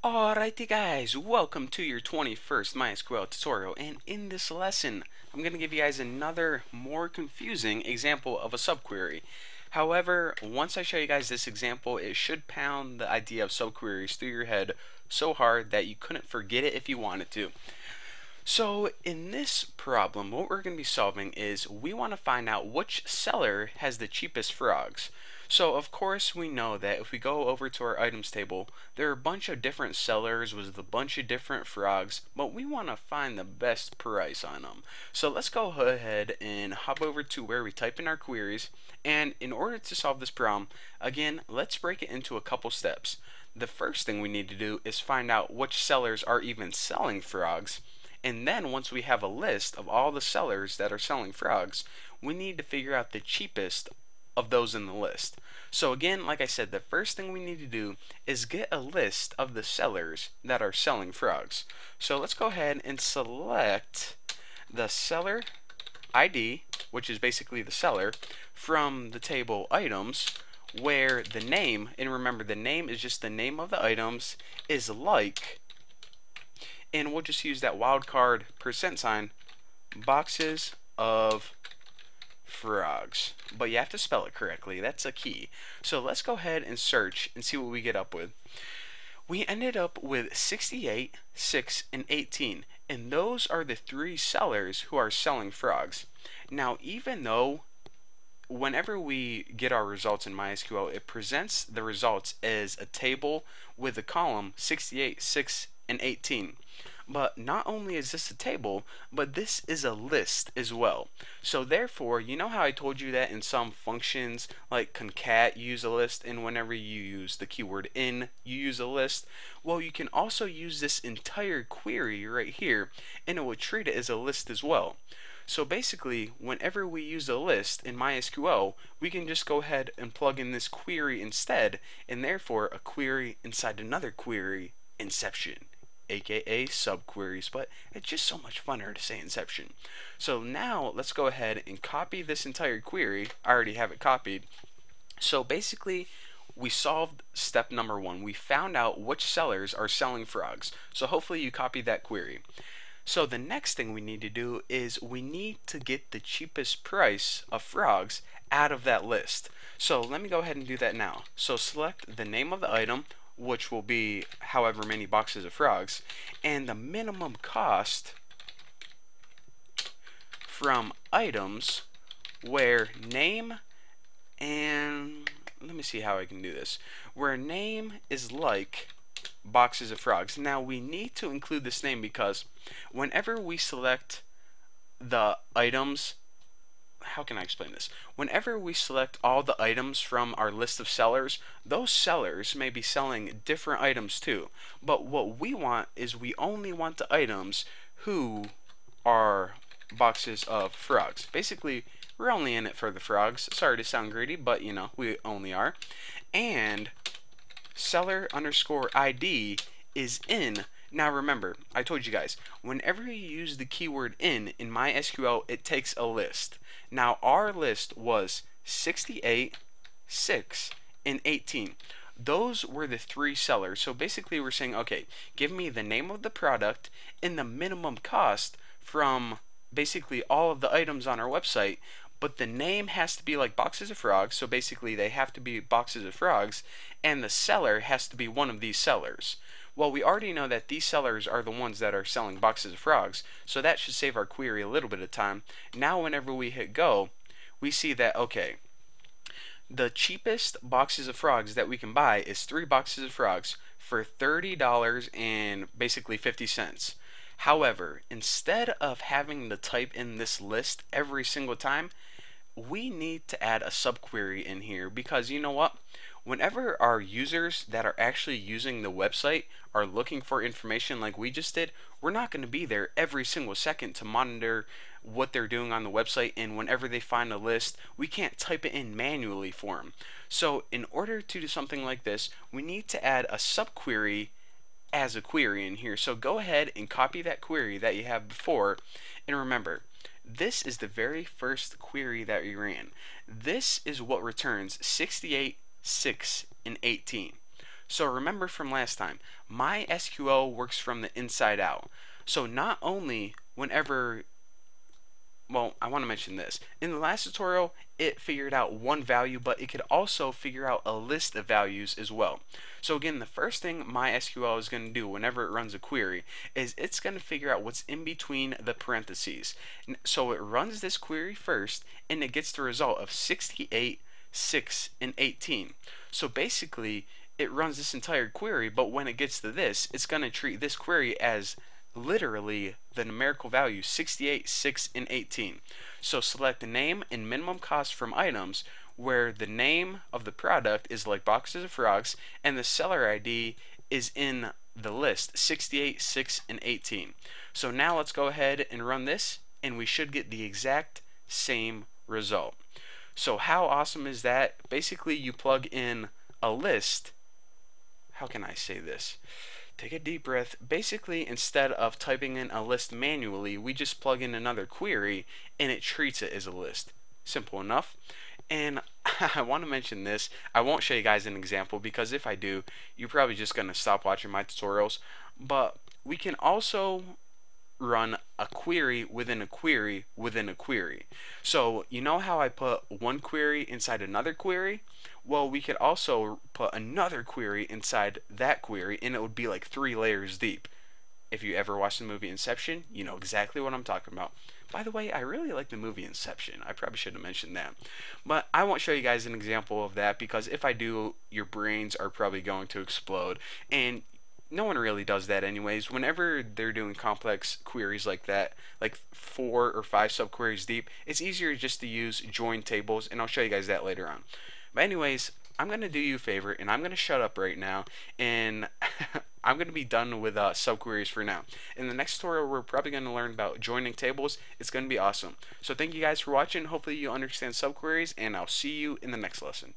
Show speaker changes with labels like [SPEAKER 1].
[SPEAKER 1] Alrighty guys, welcome to your 21st MySQL tutorial, and in this lesson I'm going to give you guys another more confusing example of a subquery. However, once I show you guys this example, it should pound the idea of subqueries through your head so hard that you couldn't forget it if you wanted to. So in this problem, what we're going to be solving is we want to find out which seller has the cheapest frogs. So of course we know that if we go over to our items table, there are a bunch of different sellers with a bunch of different frogs, but we want to find the best price on them. So let's go ahead and hop over to where we type in our queries, and in order to solve this problem, again, let's break it into a couple steps. The first thing we need to do is find out which sellers are even selling frogs. And then once we have a list of all the sellers that are selling frogs, we need to figure out the cheapest of those in the list. So again, like I said, the first thing we need to do is get a list of the sellers that are selling frogs. So let's go ahead and select the seller ID, which is basically the seller, from the table items, where the name, and remember the name is just the name of the items, is like, and we'll just use that wildcard %, boxes of frogs. But you have to spell it correctly. That's a key. So let's go ahead and search and see what we get up with. We ended up with 68, 6, and 18. And those are the three sellers who are selling frogs. Now, even though whenever we get our results in MySQL, it presents the results as a table with a column 68, 6, and 18. But not only is this a table, but this is a list as well. So therefore, you know how I told you that in some functions like concat you use a list, and whenever you use the keyword in you use a list? Well, you can also use this entire query right here, and it will treat it as a list as well. So basically, whenever we use a list in MySQL, we can just go ahead and plug in this query instead, and therefore a query inside another query, inception, aka subqueries, but it's just so much funner to say inception. So now let's go ahead and copy this entire query. I already have it copied. So basically, we solved step number 1. We found out which sellers are selling frogs. So hopefully you copied that query. So the next thing we need to do is we need to get the cheapest price of frogs out of that list. So let me go ahead and do that now. So select the name of the item, which will be however many boxes of frogs, and the minimum cost from items, where name, and let me see how I can do this, where name is like boxes of frogs. Now we need to include this name because whenever we select the items, how can I explain this? Whenever we select all the items from our list of sellers, those sellers may be selling different items too. But what we want is we only want the items who are boxes of frogs. Basically, we're only in it for the frogs. Sorry to sound greedy, but you know, we only are. And seller underscore ID is in. Now remember, I told you guys, whenever you use the keyword in MySQL, it takes a list. Now our list was 68, 6, and 18. Those were the three sellers. So basically we're saying, okay, give me the name of the product and the minimum cost from basically all of the items on our website, but the name has to be like boxes of frogs, so basically they have to be boxes of frogs, and the seller has to be one of these sellers. Well, we already know that these sellers are the ones that are selling boxes of frogs, so that should save our query a little bit of time. Now whenever we hit go, we see that, okay, the cheapest boxes of frogs that we can buy is 3 boxes of frogs for $30 and basically 50 cents. However, instead of having to type in this list every single time, we need to add a subquery in here, because you know what? Whenever our users that are actually using the website are looking for information like we just did, we're not going to be there every single second to monitor what they're doing on the website, and whenever they find a list, we can't type it in manually for them. So in order to do something like this, we need to add a subquery as a query in here. So go ahead and copy that query that you have before, and remember, this is the very first query that we ran. This is what returns 68, 6, and 18. So remember from last time, MySQL works from the inside out. So not only whenever, well, I want to mention this. In the last tutorial, it figured out one value, but it could also figure out a list of values as well. So again, the first thing MySQL is going to do whenever it runs a query is it's going to figure out what's in between the parentheses. So it runs this query first, and it gets the result of 68, 6, and 18. So basically, it runs this entire query, but when it gets to this, it's going to treat this query as literally the numerical values 68, 6, and 18. So select the name and minimum cost from items where the name of the product is like boxes of frogs and the seller ID is in the list 68, 6, and 18. So now let's go ahead and run this and we should get the exact same result. So how awesome is that? Basically you plug in a list. How can I say this? Take a deep breath. Basically, instead of typing in a list manually, we just plug in another query and it treats it as a list. Simple enough. And I want to mention this. I won't show you guys an example because if I do, you're probably just going to stop watching my tutorials. But we can also run a query within a query within a query. So you know how I put one query inside another query? Well, we could also put another query inside that query and it would be like 3 layers deep. If you ever watched the movie Inception, you know exactly what I'm talking about. By the way, I really like the movie Inception. I probably should have mentioned that. But I won't show you guys an example of that because if I do, your brains are probably going to explode. And no one really does that anyways. Whenever they're doing complex queries like that, like 4 or 5 subqueries deep, it's easier just to use join tables, and I'll show you guys that later on. But anyways, I'm going to do you a favor, and I'm going to shut up right now, and I'm going to be done with subqueries for now. In the next tutorial, we're probably going to learn about joining tables. It's going to be awesome. So thank you guys for watching. Hopefully you understand subqueries, and I'll see you in the next lesson.